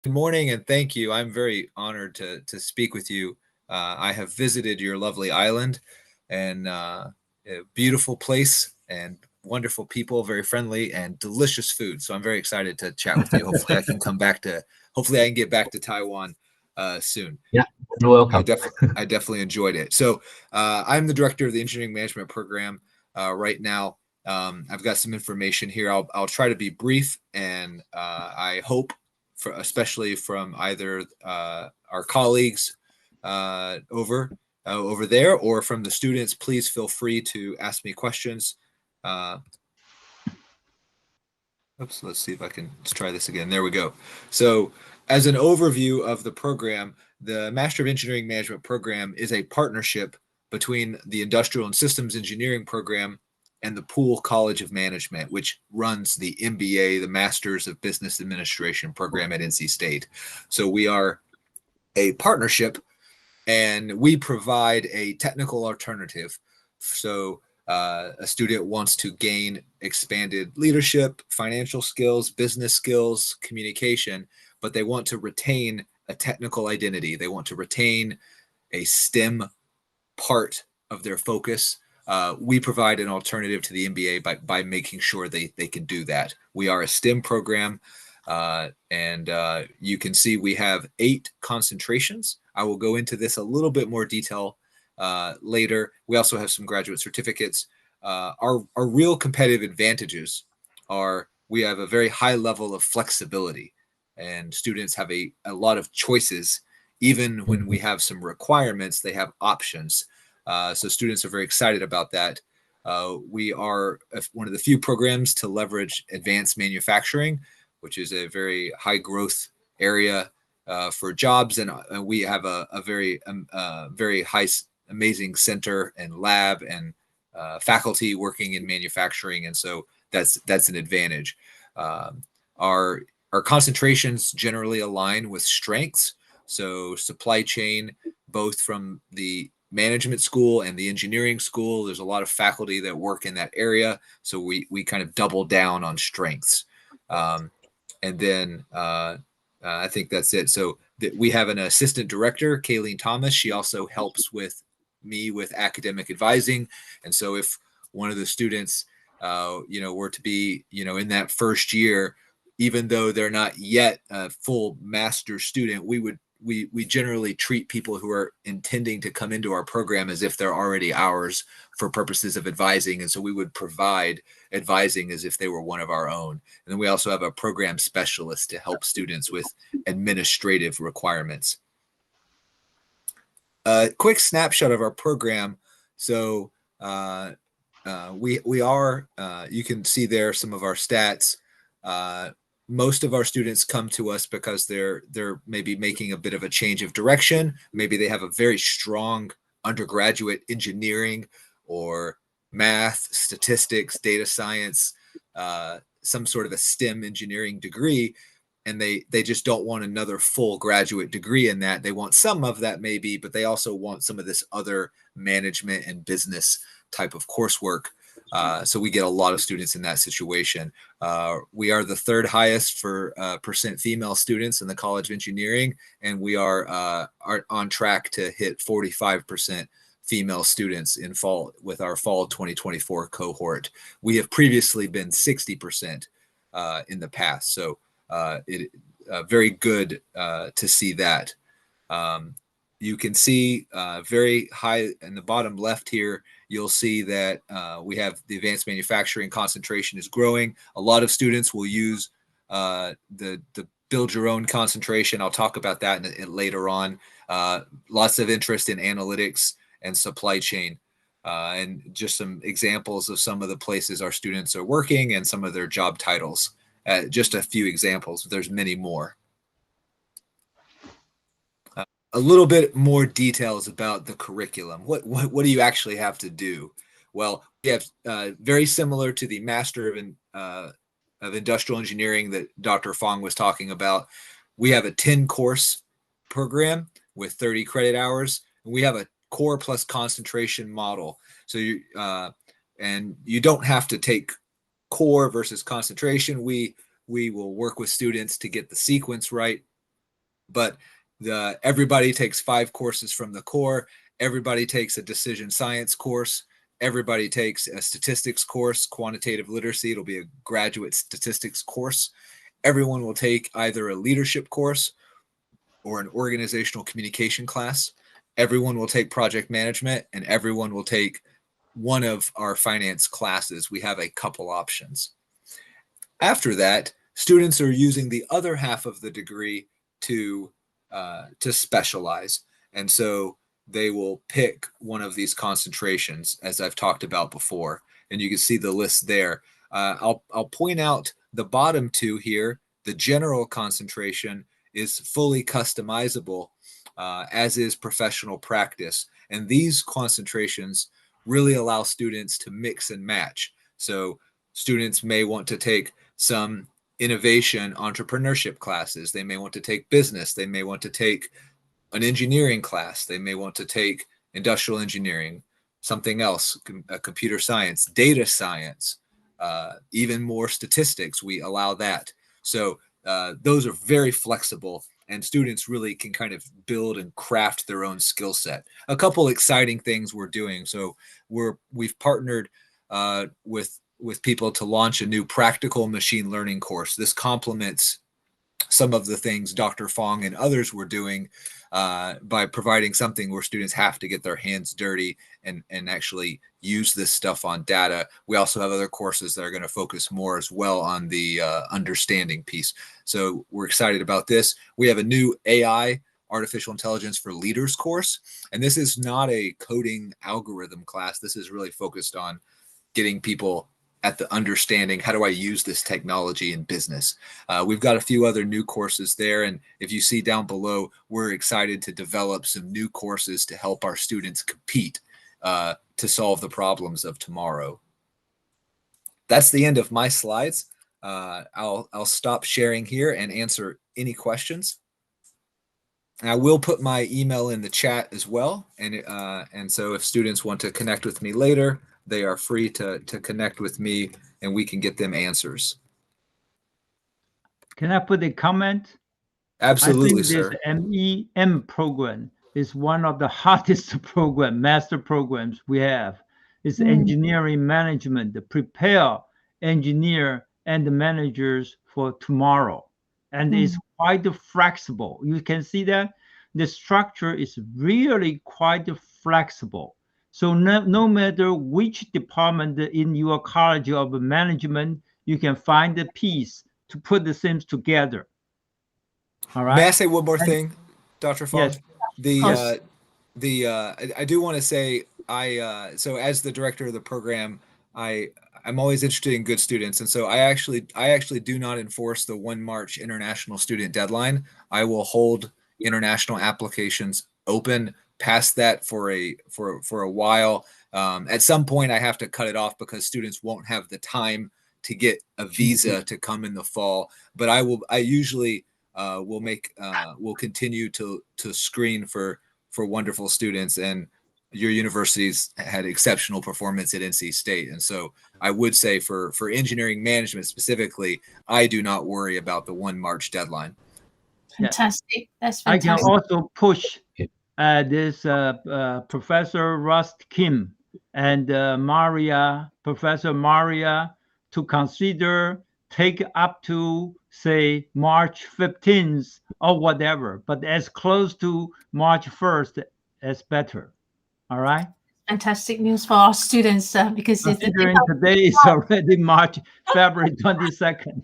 Good morning and thank you. I'm very honored to speak with you. I have visited your lovely island and a beautiful place and wonderful people, very friendly and delicious food. So I'm very excited to chat with you. Hopefully I can get back to Taiwan soon. Yeah, you're I welcome. definitely I definitely enjoyed it. So I'm the director of the engineering management program right now. I've got some information here. I'll try to be brief, and I hope, especially from either our colleagues over there or from the students, please feel free to ask me questions. Uh, Oops, let's see if I can, let's try this again. There we go. So as an overview of the program, the Master of Engineering Management program is a partnership between the Industrial and Systems Engineering program and the Poole College of Management, which runs the MBA, the Masters of Business Administration program at NC State. So we are a partnership and we provide a technical alternative. So a student wants to gain expanded leadership, financial skills, business skills, communication, but they want to retain a technical identity. They want to retain a STEM part of their focus. We provide an alternative to the MBA by making sure they can do that. We are a STEM program, and you can see we have 8 concentrations. I will go into this a little bit more detail later. We also have some graduate certificates. Our real competitive advantages are we have a very high level of flexibility, and students have a lot of choices. Even when we have some requirements, they have options. So students are very excited about that. We are one of the few programs to leverage advanced manufacturing, which is a very high growth area for jobs. And we have a very high, amazing center and lab and faculty working in manufacturing. And so that's an advantage. Our concentrations generally align with strengths. So supply chain, both from the management school and the engineering school, there's a lot of faculty that work in that area. So we kind of double down on strengths. And then I think that's it. So we have an assistant director, Kayleen Thomas. She also helps with me with academic advising. And so if one of the students, were to be, in that first year, even though they're not yet a full master student, we generally treat people who are intending to come into our program as if they're already ours for purposes of advising. And so we would provide advising as if they were one of our own. And then we also have a program specialist to help students with administrative requirements. A quick snapshot of our program. So we are, you can see there some of our stats. Most of our students come to us because they're maybe making a bit of a change of direction. Maybe they have a very strong undergraduate engineering or math, statistics, data science, some sort of a STEM engineering degree, and they just don't want another full graduate degree in that. They want some of that maybe, but they also want some of this other management and business type of coursework. So we get a lot of students in that situation. We are the 3rd highest for percent female students in the College of Engineering, and we are on track to hit 45% female students in fall with our fall 2024 cohort. We have previously been 60% in the past. So it very good to see that. You can see very high in the bottom left here, you'll see that we have the advanced manufacturing concentration is growing. A lot of students will use the build your own concentration. I'll talk about that later on. Lots of interest in analytics and supply chain. And just some examples of some of the places our students are working and some of their job titles. Just a few examples. There's many more. A little bit more details about the curriculum. What do you actually have to do? Well, we have very similar to the Master of Industrial Engineering that Dr. Fong was talking about. We have a 10-course program with 30 credit hours. And we have a core plus concentration model. So and you don't have to take core versus concentration. We will work with students to get the sequence right. but everybody takes 5 courses from the core. Everybody takes a decision science course. Everybody takes a statistics course, quantitative literacy. It'll be a graduate statistics course. Everyone will take either a leadership course or an organizational communication class. Everyone will take project management, and everyone will take one of our finance classes. We have a couple options. After that, students are using the other half of the degree to specialize. And so they will pick one of these concentrations, as I've talked about before. And you can see the list there. I'll point out the bottom 2 here. The general concentration is fully customizable, as is professional practice. And these concentrations really allow students to mix and match. So students may want to take some innovation entrepreneurship classes. They may want to take business. They may want to take an engineering class. They may want to take industrial engineering, something else, computer science, data science, even more statistics. We allow that. So those are very flexible, and students really can kind of build and craft their own skill set. A couple exciting things we're doing. So we've partnered with people to launch a new practical machine learning course. This complements some of the things Dr. Fong and others were doing by providing something where students have to get their hands dirty and actually use this stuff on data. We also have other courses that are going to focus more as well on the understanding piece. So we're excited about this. We have a new AI, artificial intelligence for leaders course. And this is not a coding algorithm class. This is really focused on getting people at the understanding, how do I use this technology in business? We've got a few other new courses there. And if you see down below, we're excited to develop some new courses to help our students compete to solve the problems of tomorrow. That's the end of my slides. I'll stop sharing here and answer any questions. And I will put my email in the chat as well. And so if students want to connect with me later, they are free to connect with me and we can get them answers. Can I put a comment? Absolutely, I think sir. this MEM program is one of the hottest program, master programs we have. It's engineering management, to prepare engineer and the managers for tomorrow. And it's quite flexible. You can see that the structure is really quite flexible. So no matter which department in your college of management, you can find a piece to put the things together. All right. May I say one more thing, Dr. Fong? Yes. I do want to say, so as the director of the program, I'm always interested in good students. And so I actually do not enforce the 1 March international student deadline. I will hold international applications open past that for a while. At some point I have to cut it off because students won't have the time to get a visa to come in the fall. But I usually will continue to screen for wonderful students, and your universities had exceptional performance at NC State. And so I would say for engineering management specifically, I do not worry about the 1 March deadline. Fantastic. That's fantastic. I can also push this Professor Rust Kim and Professor Maria to consider take up to, say, March 15th or whatever, but as close to March 1st as better. All right? Fantastic news for our students because considering today is already February 22nd.